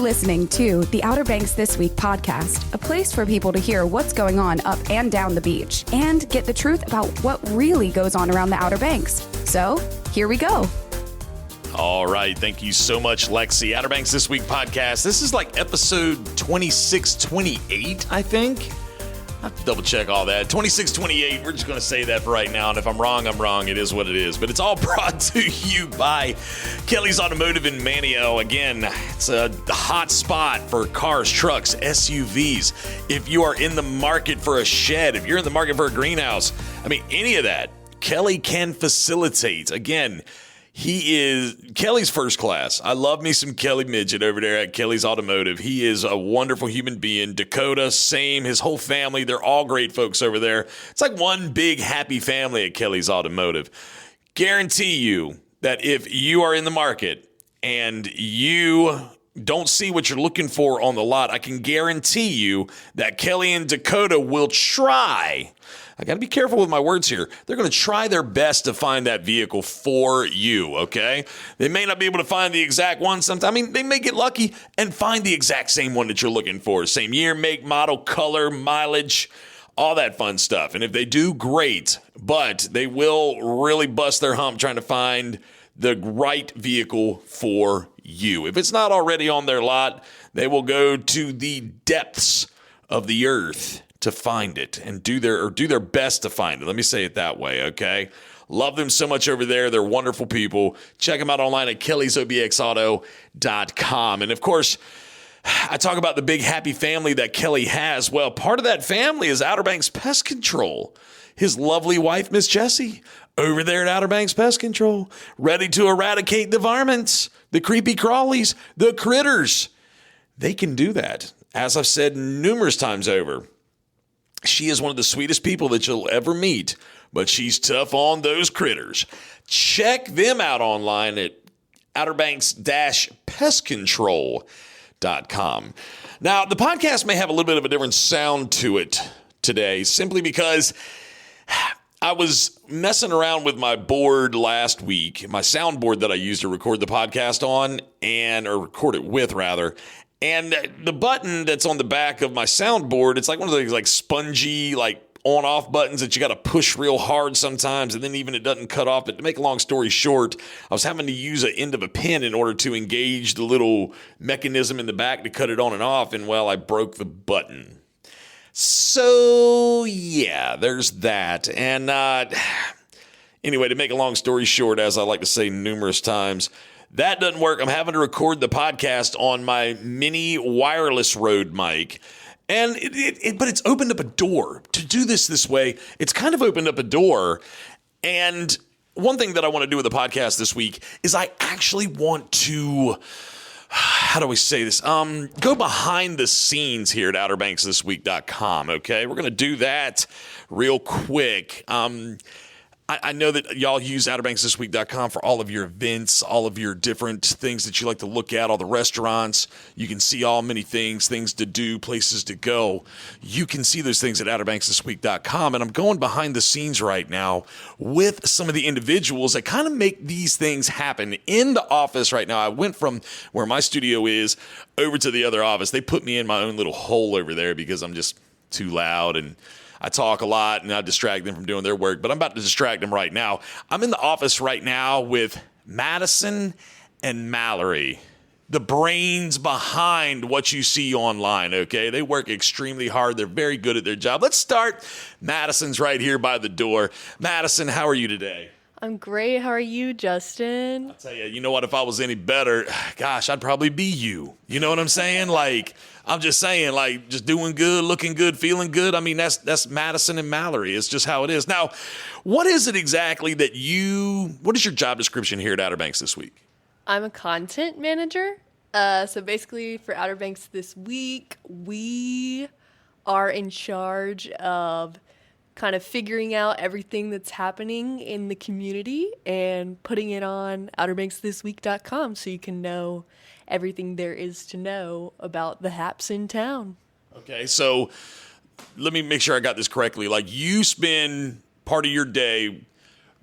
listening to the Outer Banks This Week podcast, a place for people to hear what's going on up and down the beach and get the truth about what really goes on around the Outer Banks. So, here we go. All right. Thank you so much, Lexi. Outer Banks This Week podcast. This is like episode 26, 28, I think. I have to double check all that. 26, 28. We're just going to say that for right now. And if I'm wrong, I'm wrong. It is what it is. But it's all brought to you by Kelly's Automotive in Manio. Again, it's a hot spot for cars, trucks, SUVs. If you are in the market for a shed, if you're in the market for a greenhouse, I mean, any of that, Kelly can facilitate. Again, Kelly's first class. I love me some Kelly Midget over there at Kelly's Automotive. He is a wonderful human being. Dakota, same. His whole family, they're all great folks over there. It's like one big happy family at Kelly's Automotive. Guarantee you that if you are in the market and you don't see what you're looking for on the lot, I can guarantee you that Kelly and Dakota will try. I got to be careful with my words here. They're going to try their best to find that vehicle for you, okay? They may not be able to find the exact one sometimes. I mean, they may get lucky and find the exact same one that you're looking for. Same year, make, model, color, mileage, all that fun stuff. And if they do, great. But they will really bust their hump trying to find the right vehicle for you. If it's not already on their lot, they will go to the depths of the earth to find it and do their best to find it. Let me say it that way, okay? Love them so much over there. They're wonderful people. Check them out online at kellysobxauto.com. And of course, I talk about the big happy family that Kelly has. Well, part of that family is Outer Banks Pest Control. His lovely wife, Miss Jessie, over there at Outer Banks Pest Control, ready to eradicate the varmints, the creepy crawlies, the critters. They can do that. As I've said numerous times over, she is one of the sweetest people that you'll ever meet, but she's tough on those critters. Check them out online at outerbanks-pestcontrol.com. Now, the podcast may have a little bit of a different sound to it today, simply because I was messing around with my board last week, my soundboard that I used to record the podcast on, or record it with, rather. And the button that's on the back of my soundboard, it's like one of those like spongy, like on-off buttons that you got to push real hard sometimes, and then even it doesn't cut off. But to make a long story short, I was having to use an end of a pin in order to engage the little mechanism in the back to cut it on and off, and well, I broke the button. So, yeah, there's that. And anyway, to make a long story short, as I like to say numerous times, that doesn't work. I'm having to record the podcast on my mini wireless Rode mic. And but it's opened up a door. To do this way, it's kind of opened up a door. And one thing that I want to do with the podcast this week is I actually want to, how do we say this? Go behind the scenes here at OuterBanksThisWeek.com, okay? We're going to do that real quick. I know that y'all use OuterBanksThisWeek.com for all of your events, all of your different things that you like to look at, all the restaurants. You can see all many things to do, places to go. You can see those things at OuterBanksThisWeek.com. And I'm going behind the scenes right now with some of the individuals that kind of make these things happen in the office right now. I went from where my studio is over to the other office. They put me in my own little hole over there because I'm just too loud and I talk a lot and I distract them from doing their work, but I'm about to distract them right now. I'm in the office right now with Madison and Mallory, the brains behind what you see online, okay? They work extremely hard. They're very good at their job. Let's start. Madison's right here by the door. Madison, how are you today? I'm great. How are you, Justin? I'll tell you, you know what? If I was any better, gosh, I'd probably be you. You know what I'm saying? Like, I'm just saying, like, just doing good, looking good, feeling good. I mean, that's Madison and Mallory. It's just how it is. Now, what is it exactly what is your job description here at Outer Banks this week? I'm a content manager. So basically for Outer Banks this week, we are in charge of kind of figuring out everything that's happening in the community and putting it on OuterBanksThisWeek.com so you can know everything there is to know about the haps in town. Okay, so let me make sure I got this correctly. Like, you spend part of your day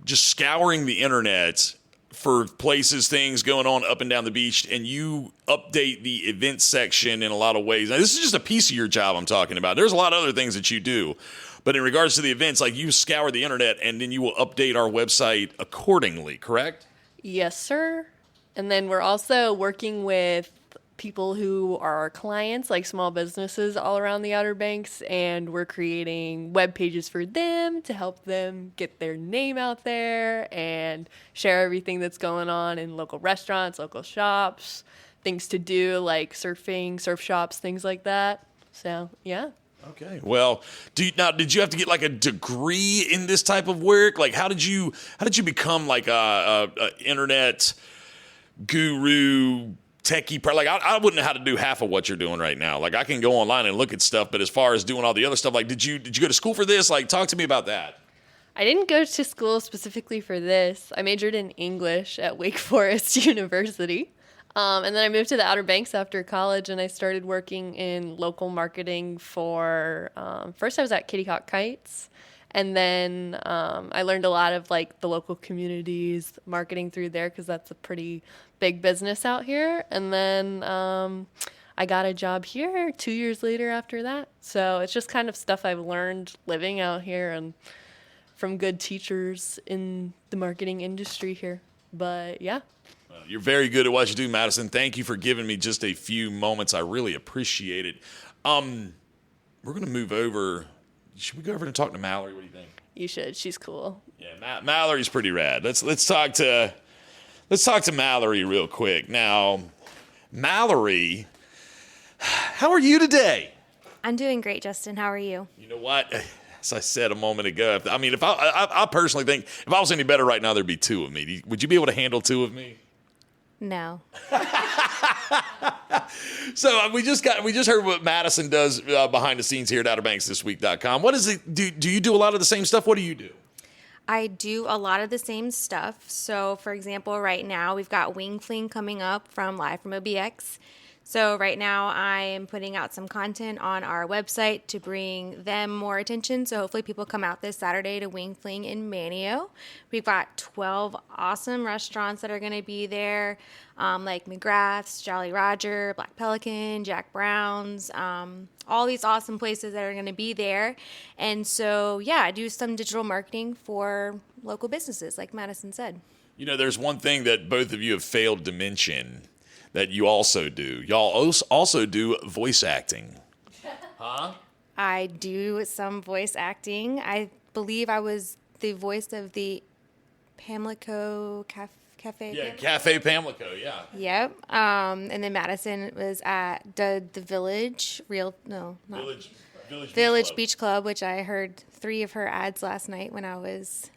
just scouring the internet for places, things going on up and down the beach, and you update the event section in a lot of ways. Now, this is just a piece of your job I'm talking about. There's a lot of other things that you do. But in regards to the events, like you scour the internet and then you will update our website accordingly, correct? Yes, sir. And then we're also working with people who are our clients, like small businesses all around the Outer Banks, and we're creating web pages for them to help them get their name out there and share everything that's going on in local restaurants, local shops, things to do like surfing, surf shops, things like that. So, yeah. Okay. Well, did you have to get like a degree in this type of work? Like, how did you become like a internet guru, techie? Like, I wouldn't know how to do half of what you're doing right now. Like, I can go online and look at stuff, but as far as doing all the other stuff, like, did you go to school for this? Like, talk to me about that. I didn't go to school specifically for this. I majored in English at Wake Forest University. And then I moved to the Outer Banks after college, and I started working in local marketing for, first I was at Kitty Hawk Kites, and then I learned a lot of like the local communities marketing through there because that's a pretty big business out here. And then I got a job here 2 years later after that. So it's just kind of stuff I've learned living out here and from good teachers in the marketing industry here. But yeah. You're very good at what you do, Madison. Thank you for giving me just a few moments. I really appreciate it. We're going to move over. Should we go over and talk to Mallory? What do you think? You should. She's cool. Yeah, Mallory's pretty rad. Let's talk to Mallory real quick. Now, Mallory, how are you today? I'm doing great, Justin. How are you? You know what? As I said a moment ago, I mean, if I personally think if I was any better right now, there'd be two of me. Would you be able to handle two of me? No. So we just heard what Madison does behind the scenes here at OuterBanksThisWeek.com. What is it? Do you do a lot of the same stuff? What do you do? I do a lot of the same stuff. So, for example, right now we've got Wing Fling coming up from Live from OBX. So right now I am putting out some content on our website to bring them more attention. So hopefully people come out this Saturday to Wing Fling in Manio. We've got 12 awesome restaurants that are going to be there, like McGrath's, Jolly Roger, Black Pelican, Jack Brown's, all these awesome places that are going to be there. And so, yeah, I do some digital marketing for local businesses, like Madison said. You know, there's one thing that both of you have failed to mention that you also do. Y'all also do voice acting. Huh? I do some voice acting. I believe I was the voice of the Pamlico Cafe. Yeah, Cafe Pamlico, yeah. Yep. And then Madison was at the Village, Village Beach Club, which I heard 3 of her ads last night when I was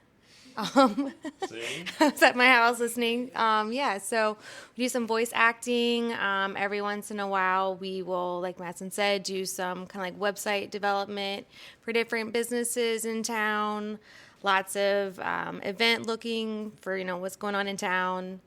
I was at my house listening. So we do some voice acting. Every once in a while, we will, like Madison said, do some kind of like website development for different businesses in town. Lots of event looking for, what's going on in town.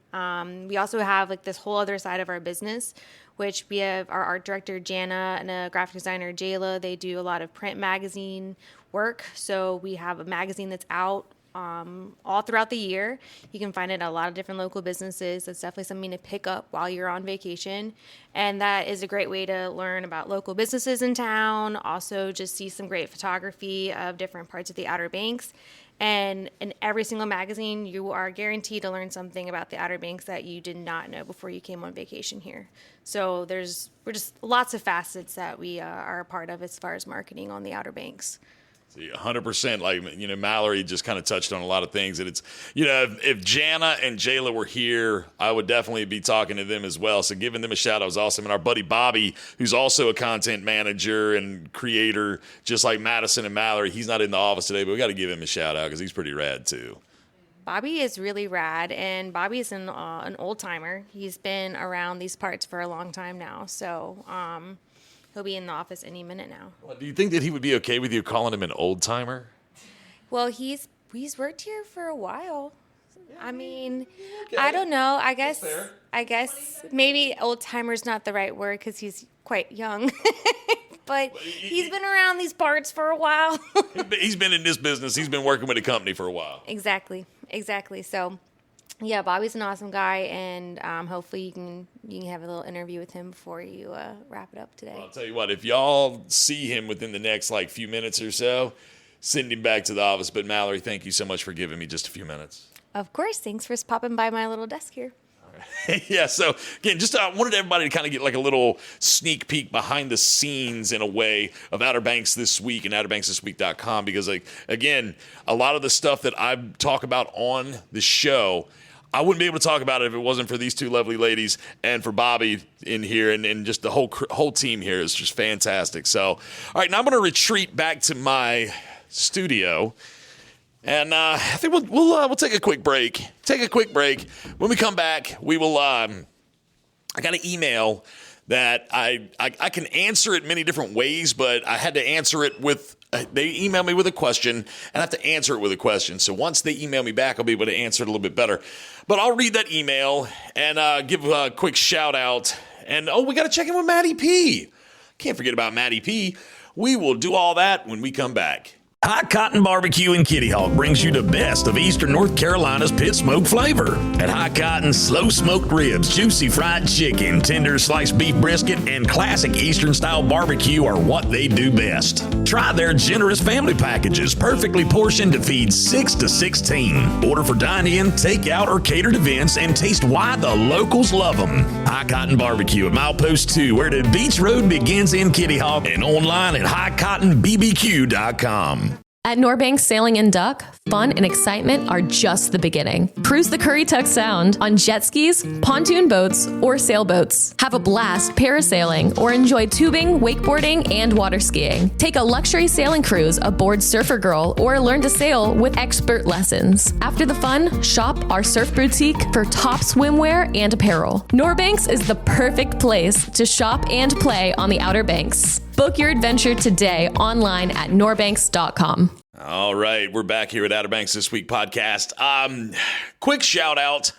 We also have like this whole other side of our business, which we have our art director, Janna, and a graphic designer, Jayla. They do a lot of print magazine work. So we have a magazine that's out all throughout the year. You can find it at a lot of different local businesses. That's definitely something to pick up while you're on vacation. And that is a great way to learn about local businesses in town. Also just see some great photography of different parts of the Outer Banks. And in every single magazine, you are guaranteed to learn something about the Outer Banks that you did not know before you came on vacation here. So we're just lots of facets that we are a part of as far as marketing on the Outer Banks. 100%. Like, Mallory just kind of touched on a lot of things. And it's, if Janna and Jayla were here, I would definitely be talking to them as well. So giving them a shout out was awesome. And our buddy Bobby, who's also a content manager and creator, just like Madison and Mallory, he's not in the office today, but we got to give him a shout out because he's pretty rad too. Bobby is really rad, and Bobby is an old timer. He's been around these parts for a long time now. So, he'll be in the office any minute now. Well, do you think that he would be okay with you calling him an old timer? Well, he's worked here for a while. I mean, okay. I don't know. I guess maybe old timer's not the right word because he's quite young. But he's been around these parts for a while. He's been in this business. He's been working with a company for a while. Exactly. So Yeah, Bobby's an awesome guy, and hopefully you can have a little interview with him before you wrap it up today. Well, I'll tell you what, if y'all see him within the next few minutes or so, send him back to the office. But Mallory, thank you so much for giving me just a few minutes. Of course. Thanks for popping by my little desk here. Yeah, so again, just wanted everybody to kind of get a little sneak peek behind the scenes in a way of Outer Banks this week and OuterBanksThisWeek.com, because again, a lot of the stuff that I talk about on the show, I wouldn't be able to talk about it if it wasn't for these two lovely ladies and for Bobby in here, and just the whole team here is just fantastic. So, all right, now I'm going to retreat back to my studio. And I think we'll take a quick break. When we come back, we will. I got an email that I can answer it many different ways, but I had to answer it with. They emailed me with a question, and I have to answer it with a question. So once they email me back, I'll be able to answer it a little bit better. But I'll read that email and give a quick shout out. And we got to check in with Maddie P. Can't forget about Maddie P. We will do all that when we come back. High Cotton Barbecue in Kitty Hawk brings you the best of Eastern North Carolina's pit smoke flavor. At High Cotton, slow smoked ribs, juicy fried chicken, tender sliced beef brisket, and classic Eastern style barbecue are what they do best. Try their generous family packages, perfectly portioned to feed 6 to 16. Order for dine-in, takeout, or catered events, and taste why the locals love them. High Cotton Barbecue at Milepost 2, where the beach road begins in Kitty Hawk, and online at highcottonbbq.com. At Norbank Sailing and Duck, fun and excitement are just the beginning. Cruise the Currituck Sound on jet skis, pontoon boats, or sailboats. Have a blast parasailing or enjoy tubing, wakeboarding, and water skiing. Take a luxury sailing cruise aboard Surfer Girl or learn to sail with expert lessons. After the fun, shop our surf boutique for top swimwear and apparel. Norbanks is the perfect place to shop and play on the Outer Banks. Book your adventure today online at norbanks.com. All right, we're back here at Outer Banks This Week podcast. Quick shout out,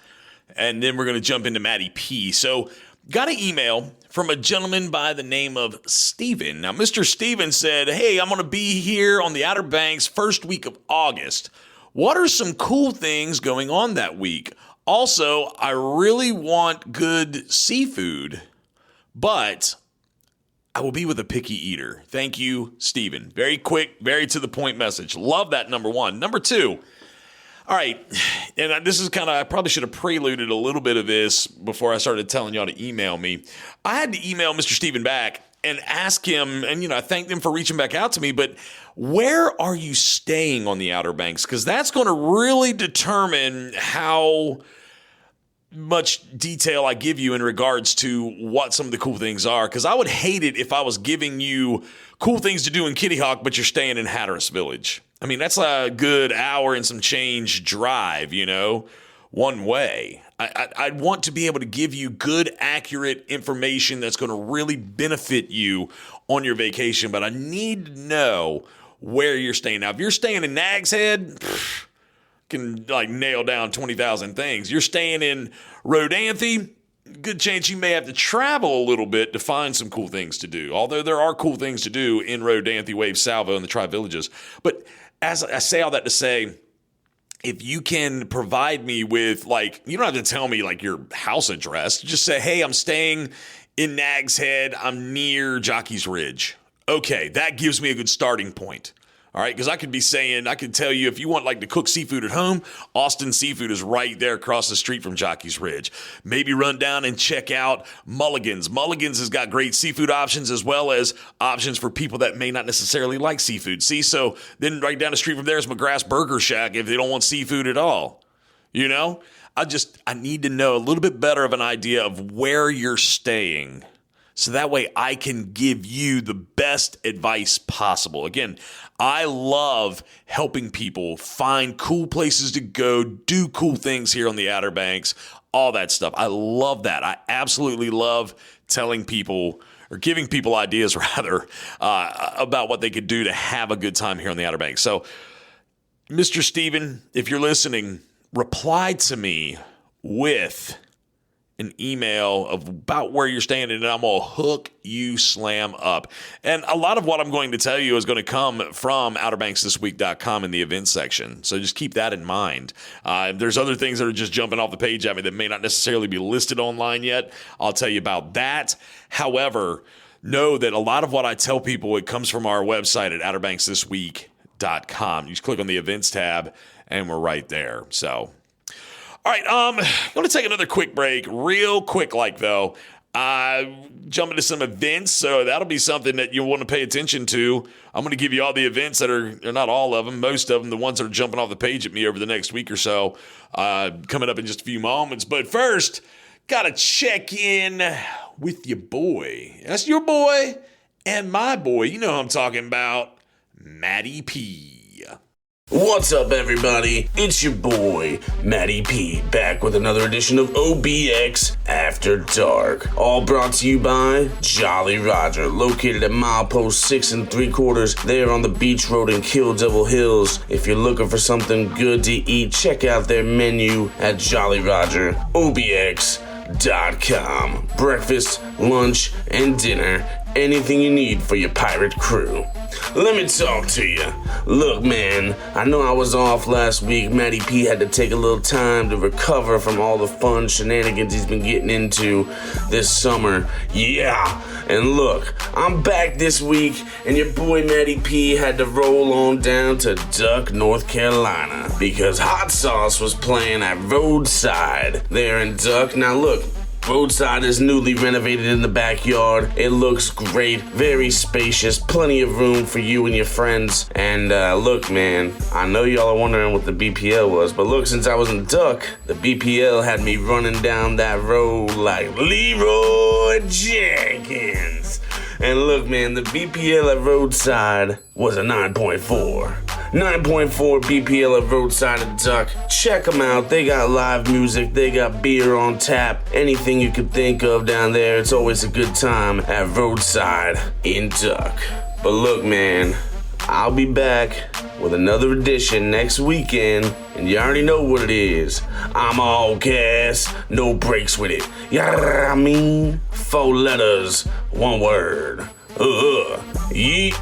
and then we're going to jump into Maddie P. So, got an email from a gentleman by the name of Steven. Now, Mr. Steven said, hey, I'm going to be here on the Outer Banks first week of August. What are some cool things going on that week? Also, I really want good seafood, but I will be with a picky eater. Thank you, Steven. Very quick, very to the point message. Love that, number one. Number two, all right, and this is I probably should have preluded a little bit of this before I started telling y'all to email me. I had to email Mr. Steven back and ask him, and I thank them for reaching back out to me, but where are you staying on the Outer Banks? Because that's going to really determine how much detail I give you in regards to what some of the cool things are, because I would hate it if I was giving you cool things to do in Kitty Hawk, but you're staying in Hatteras Village. I mean, that's a good hour and some change drive, one way. I'd want to be able to give you good, accurate information that's going to really benefit you on your vacation, but I need to know where you're staying. Now, if you're staying in Nag's Head, can nail down 20,000 things. You're staying in Rodanthe, good chance you may have to travel a little bit to find some cool things to do. Although there are cool things to do in Rodanthe, Wave, Salvo, and the Tri-Villages. But as I say all that to say, if you can provide me with, you don't have to tell me your house address. Just say, hey, I'm staying in Nag's Head. I'm near Jockey's Ridge. Okay, that gives me a good starting point. All right, because I could tell you if you want to cook seafood at home, Austin Seafood is right there across the street from Jockey's Ridge. Maybe run down and check out Mulligan's. Mulligan's has got great seafood options as well as options for people that may not necessarily like seafood. See, so then right down the street from there is McGrath's Burger Shack if they don't want seafood at all. I need to know a little bit better of an idea of where you're staying, so that way I can give you the best advice possible. Again, I love helping people find cool places to go, do cool things here on the Outer Banks, all that stuff. I love that. I absolutely love telling people, or giving people ideas rather, about what they could do to have a good time here on the Outer Banks. So, Mr. Steven, if you're listening, reply to me with an email of about where you're standing, and I'm going to hook you slam up. And a lot of what I'm going to tell you is going to come from OuterBanksThisWeek.com in the events section. So just keep that in mind. There's other things that are just jumping off the page at me that may not necessarily be listed online yet. I'll tell you about that. However, know that a lot of what I tell people, it comes from our website at OuterBanksThisWeek.com. You just click on the events tab, and we're right there. So, all right, I'm going to take another quick break, real quick though. Jump into some events, so that'll be something that you'll want to pay attention to. I'm going to give you all the events that are not all of them, most of them, the ones that are jumping off the page at me over the next week or so, coming up in just a few moments. But first, got to check in with your boy. That's your boy and my boy. You know who I'm talking about, Matty P. What's up, everybody? It's your boy, Matty P, back with another edition of OBX After Dark. All brought to you by Jolly Roger, located at milepost 6 3/4 there on the beach road in Kill Devil Hills. If you're looking for something good to eat, check out their menu at Jolly Roger, OBX.com. Breakfast, lunch, and dinner. Anything you need for your pirate crew. Let me talk to you. Look, man, I know I was off last week. Matty P had to take a little time to recover from all the fun shenanigans he's been getting into this summer. Yeah, and look, I'm back this week, and your boy Matty P had to roll on down to Duck, North Carolina, because Hot Sauce was playing at Roadside there in Duck. Now look, Roadside is newly renovated in the backyard. It looks great, very spacious, plenty of room for you and your friends. And look, man, I know y'all are wondering what the BPL was, but look, since I was in Duck, the BPL had me running down that road like Leroy Jenkins. And look, man, the BPL at Roadside was a 9.4. 9.4 BPL at Roadside at Duck. Check them out. They got live music. They got beer on tap. Anything you could think of down there. It's always a good time at Roadside in Duck. But look, man, I'll be back with another edition next weekend, and you already know what it is. I'm all gas, no breaks with it. Yeah, I mean, 4 letters, 1 word. Yeet.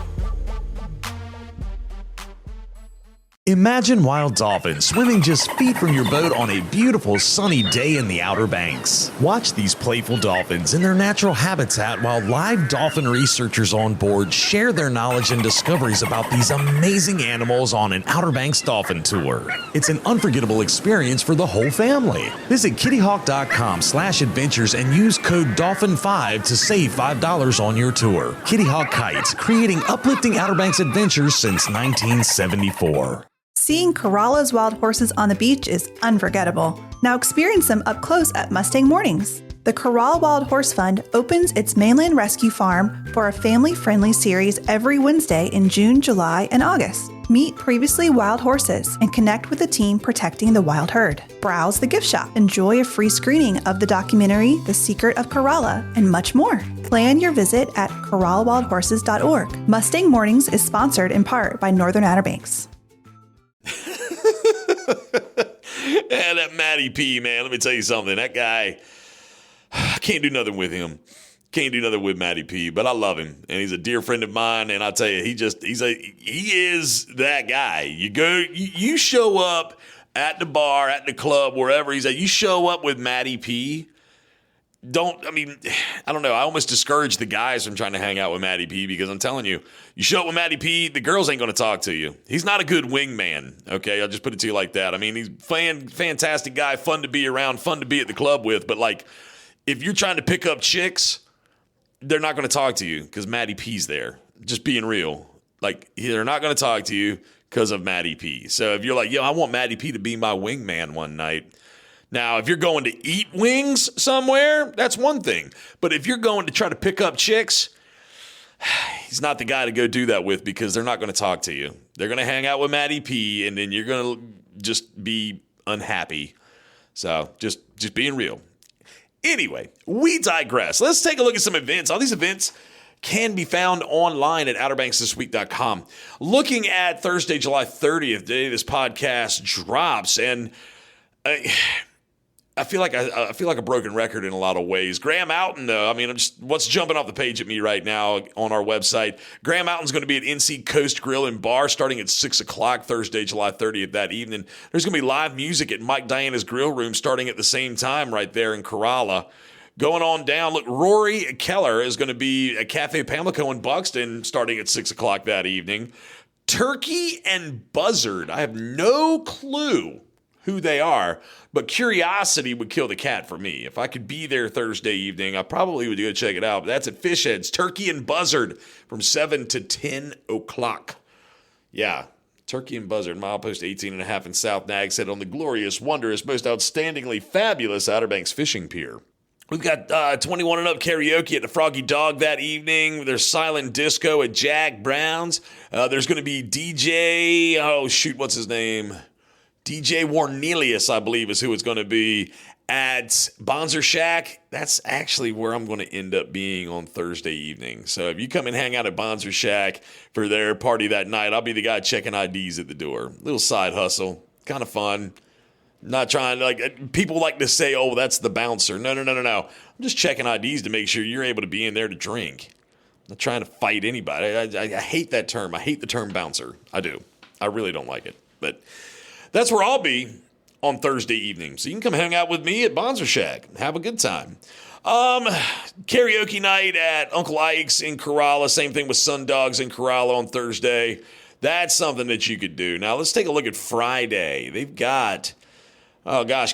Imagine wild dolphins swimming just feet from your boat on a beautiful sunny day in the Outer Banks. Watch these playful dolphins in their natural habitat while live dolphin researchers on board share their knowledge and discoveries about these amazing animals on an Outer Banks dolphin tour. It's an unforgettable experience for the whole family. Visit kittyhawk.com/adventures and use code DOLPHIN5 to save $5 on your tour. Kitty Hawk Kites, creating uplifting Outer Banks adventures since 1974. Seeing Corolla's wild horses on the beach is unforgettable. Now experience them up close at Mustang Mornings. The Corolla Wild Horse Fund opens its mainland rescue farm for a family-friendly series every Wednesday in June, July, and August. Meet previously wild horses and connect with the team protecting the wild herd. Browse the gift shop, enjoy a free screening of the documentary The Secret of Corolla, and much more. Plan your visit at CorollaWildHorses.org. Mustang Mornings is sponsored in part by Northern Outer Banks. And that Matty P, man, let me tell you something. That guy, I can't do nothing with him. Can't do nothing with Matty P, but I love him, and he's a dear friend of mine. And I tell you, he is that guy. You show up at the bar, at the club, wherever he's at. You show up with Matty P. I don't know. I almost discourage the guys from trying to hang out with Matty P because I'm telling you, you show up with Matty P, the girls ain't going to talk to you. He's not a good wingman, okay? I'll just put it to you like that. I mean, he's fantastic guy, fun to be around, fun to be at the club with. But, like, if you're trying to pick up chicks, they're not going to talk to you because Matty P's there. Just being real. Like, they're not going to talk to you because of Matty P. So if you're like, yo, I want Matty P to be my wingman one night. Now, if you're going to eat wings somewhere, that's one thing. But if you're going to try to pick up chicks, he's not the guy to go do that with because they're not going to talk to you. They're going to hang out with Matty P, and then you're going to just be unhappy. So just being real. Anyway, we digress. Let's take a look at some events. All these events can be found online at OuterBanksThisWeek.com. Looking at Thursday, July 30th, the day this podcast drops, and I feel like a broken record in a lot of ways. Graham Alton, though, I mean, what's jumping off the page at me right now on our website. Graham Alton's going to be at NC Coast Grill and Bar starting at 6 o'clock Thursday, July 30th that evening. There's going to be live music at Mike Diana's Grill Room starting at the same time right there in Corolla. Going on down, look, Rory Keller is going to be at Cafe Pamlico in Buxton starting at 6 o'clock that evening. Turkey and Buzzard, I have no clue who they are, but curiosity would kill the cat for me. If I could be there Thursday evening, I probably would go check it out. But that's at Fish Heads, Turkey and Buzzard from 7 to 10 o'clock. Yeah, Turkey and Buzzard, milepost 18.5 in South Nags Head on the glorious, wondrous, most outstandingly fabulous Outer Banks Fishing Pier. We've got 21 and up karaoke at the Froggy Dog that evening. There's silent disco at Jack Brown's. There's going to be DJ, what's his name? DJ Warnelius, I believe, is who it's going to be at Bonzer Shack. That's actually where I'm going to end up being on Thursday evening. So if you come and hang out at Bonzer Shack for their party that night, I'll be the guy checking IDs at the door. Little side hustle. Kind of fun. Not trying to, people like to say, oh, that's the bouncer. No. I'm just checking IDs to make sure you're able to be in there to drink. I'm not trying to fight anybody. I hate that term. I hate the term bouncer. I do. I really don't like it. But that's where I'll be on Thursday evening. So you can come hang out with me at Bonzer Shack and have a good time. Karaoke night at Uncle Ike's in Corolla. Same thing with Sundogs in Corolla on Thursday. That's something that you could do. Now let's take a look at Friday. They've got,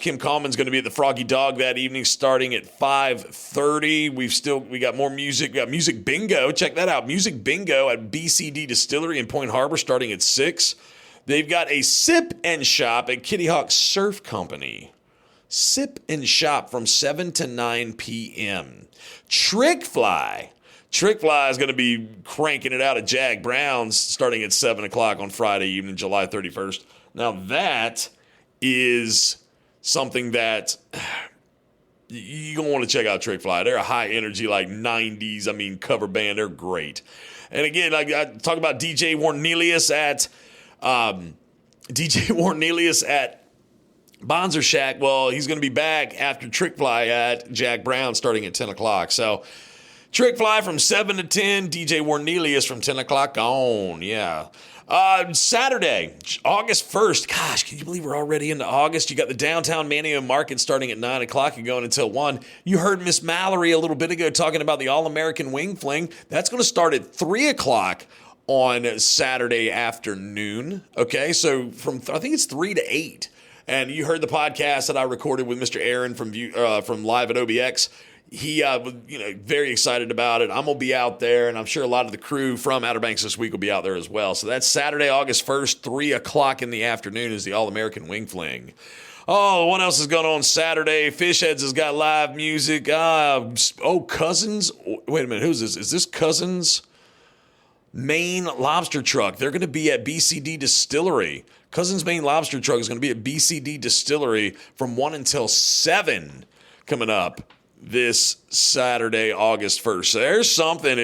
Kim Coleman's going to be at the Froggy Dog that evening starting at 5:30. We got more music. We got Music Bingo. Check that out. Music Bingo at BCD Distillery in Point Harbor starting at 6. They've got a sip and shop at Kitty Hawk Surf Company. Sip and shop from 7 to 9 p.m. Trick Fly is going to be cranking it out at Jack Brown's starting at 7 o'clock on Friday evening, July 31st. Now that is something that you're going to want to check out. Trick Fly. They're a high energy, 90s, cover band. They're great. And again, I talk about DJ Warnelius at Bonzer Shack. Well, he's going to be back after Trick Fly at Jack Brown starting at 10 o'clock. So Trick Fly from 7 to 10, DJ Warnelius from 10 o'clock on. Yeah. Saturday, August 1st. Gosh, can you believe we're already into August? You got the Downtown Manio Market starting at 9 o'clock and going until 1. You heard Miss Mallory a little bit ago talking about the All-American Wing Fling. That's going to start at 3 o'clock on Saturday afternoon. Okay, so I think it's 3 to 8. And you heard the podcast that I recorded with Mr. Aaron from Live at OBX. He was very excited about it. I'm going to be out there, and I'm sure a lot of the crew from Outer Banks this week will be out there as well. So that's Saturday, August 1st, 3 o'clock in the afternoon is the All-American Wing Fling. Oh, what else is going on Saturday? Fish Heads has got live music. Cousins. Wait a minute, who's this? Is this Cousins? Maine Lobster Truck. They're going to be at BCD Distillery. Cousins Maine Lobster Truck is going to be at BCD Distillery from 1 until 7 coming up this Saturday, August 1st. So there's something.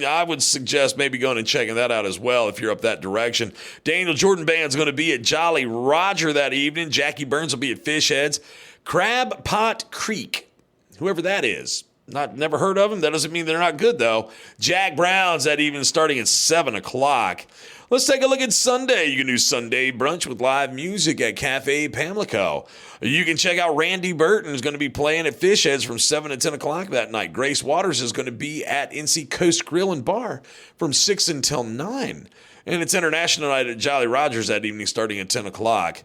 I would suggest maybe going and checking that out as well if you're up that direction. Daniel Jordan Band's going to be at Jolly Roger that evening. Jackie Burns will be at Fish Heads. Crab Pot Creek, whoever that is. Never heard of them. That doesn't mean they're not good, though. Jack Brown's that evening starting at 7 o'clock. Let's take a look at Sunday. You can do Sunday brunch with live music at Cafe Pamlico. You can check out Randy Burton, who's going to be playing at Fish Heads from 7 to 10 o'clock that night. Grace Waters is going to be at NC Coast Grill and Bar from 6 until 9. And it's International Night at Jolly Rogers that evening starting at 10 o'clock.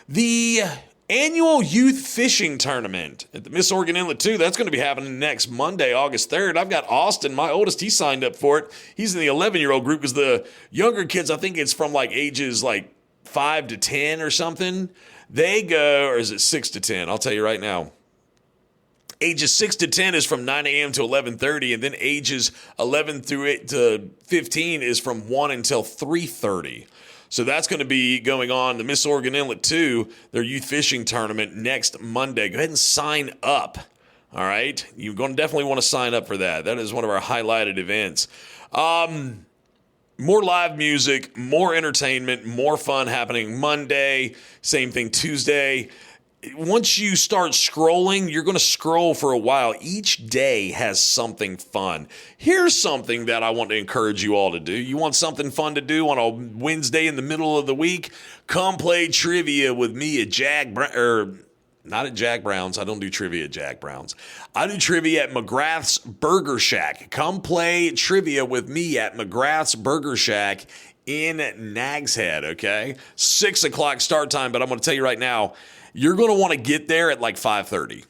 The annual youth fishing tournament at the Miss Oregon Inlet 2. That's going to be happening next Monday, August 3rd. I've got Austin, my oldest. He signed up for it. He's in the 11-year-old group because the younger kids, I think it's from ages 5 to 10 or something. They go, or is it 6 to 10? I'll tell you right now. Ages 6 to 10 is from 9 a.m. to 11:30, and then ages 11 through 8 to 15 is from 1 until 3:30. So that's going to be going on the Miss Oregon Inlet 2, their youth fishing tournament next Monday. Go ahead and sign up. All right? You're going to definitely want to sign up for that. That is one of our highlighted events. More live music, more entertainment, more fun happening Monday. Same thing Tuesday. once you start scrolling, you're going to scroll for a while. Each day has something fun. Here's something that I want to encourage you all to do. You want something fun to do on a Wednesday in the middle of the week? Come play trivia with me at not at Jack Brown's. I don't do trivia at Jack Brown's. I do trivia at McGrath's Burger Shack. Come play trivia with me at McGrath's Burger Shack in Nags Head, okay? 6 o'clock start time, but I'm going to tell you right now, you're going to want to get there at like 5:30.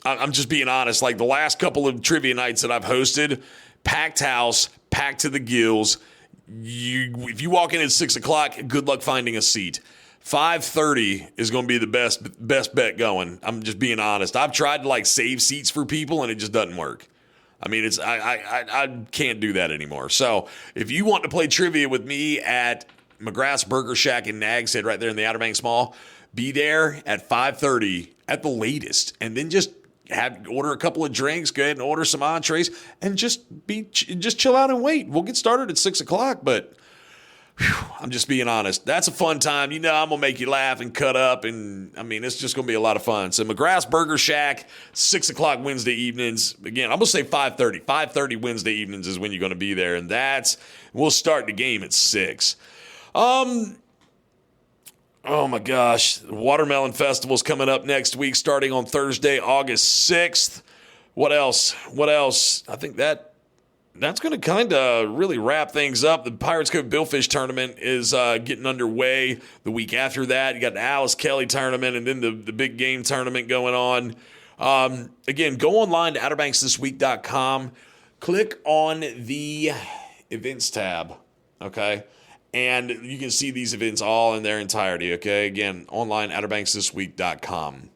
I'm just being honest. Like the last couple of trivia nights that I've hosted, packed house, packed to the gills. If you walk in at 6 o'clock, good luck finding a seat. 5:30 is going to be the best bet going. I'm just being honest. I've tried to like save seats for people and it just doesn't work. I mean, I can't do that anymore. So if you want to play trivia with me at McGrath's Burger Shack in Nags Head right there in the Outer Banks Mall, be there at 5:30 at the latest, and then just order a couple of drinks, go ahead and order some entrees, and just chill out and wait. We'll get started at 6 o'clock, but I'm just being honest. That's a fun time. I'm going to make you laugh and cut up, and I mean, it's just going to be a lot of fun. So McGrath's Burger Shack, 6 o'clock Wednesday evenings. Again, I'm going to say 5:30. 5:30 Wednesday evenings is when you're going to be there, and we'll start the game at 6. Oh my gosh, the Watermelon Festival's coming up next week, starting on Thursday, August 6th. What else? I think that's going to kind of really wrap things up. The Pirates Cove Billfish Tournament is getting underway. The week after that, you got the Alice Kelly Tournament and then the big game tournament going on. Again, go online to OuterBanksThisWeek.com. Click on the events tab, okay? And you can see these events all in their entirety, okay? Again, online, OuterBanksThisWeek.com.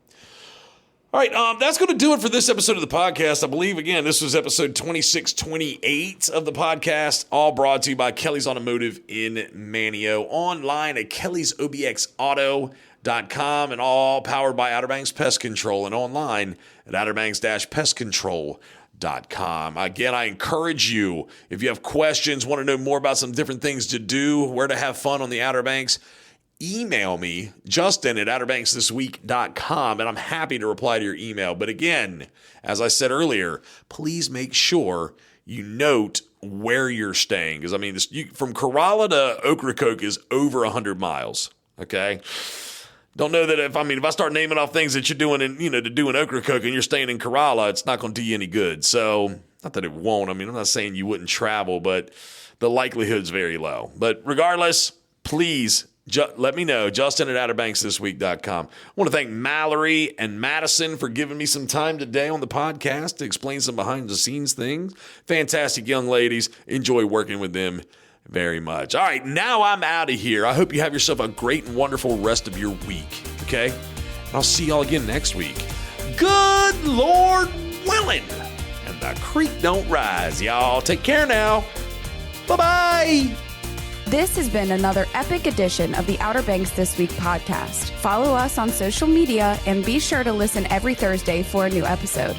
All right, that's going to do it for this episode of the podcast. I believe, again, this was episode 2628 of the podcast, all brought to you by Kelly's Automotive in Manio, online at kellysobxauto.com, and all powered by Outer Banks Pest Control, and online at outerbanks-pestcontrol.com. Again, I encourage you, if you have questions, want to know more about some different things to do, where to have fun on the Outer Banks, email me, Justin at OuterBanksThisWeek.com, and I'm happy to reply to your email. But again, as I said earlier, please make sure you note where you're staying. Because, I mean, from Corolla to Ocracoke is over 100 miles, okay? Don't know that if I start naming off things that you're doing to do in Ocracoke and you're staying in Corolla, it's not going to do you any good. So, not that it won't. I'm not saying you wouldn't travel, but the likelihood's very low. But regardless, please let me know, Justin at OuterBanksThisWeek.com. I want to thank Mallory and Madison for giving me some time today on the podcast to explain some behind-the-scenes things. Fantastic young ladies. Enjoy working with them very much. All right, now I'm out of here. I hope you have yourself a great and wonderful rest of your week, okay? And I'll see y'all again next week. Good Lord willing, and the creek don't rise. Y'all take care now. Bye-bye. This has been another epic edition of the Outer Banks This Week podcast. Follow us on social media and be sure to listen every Thursday for a new episode.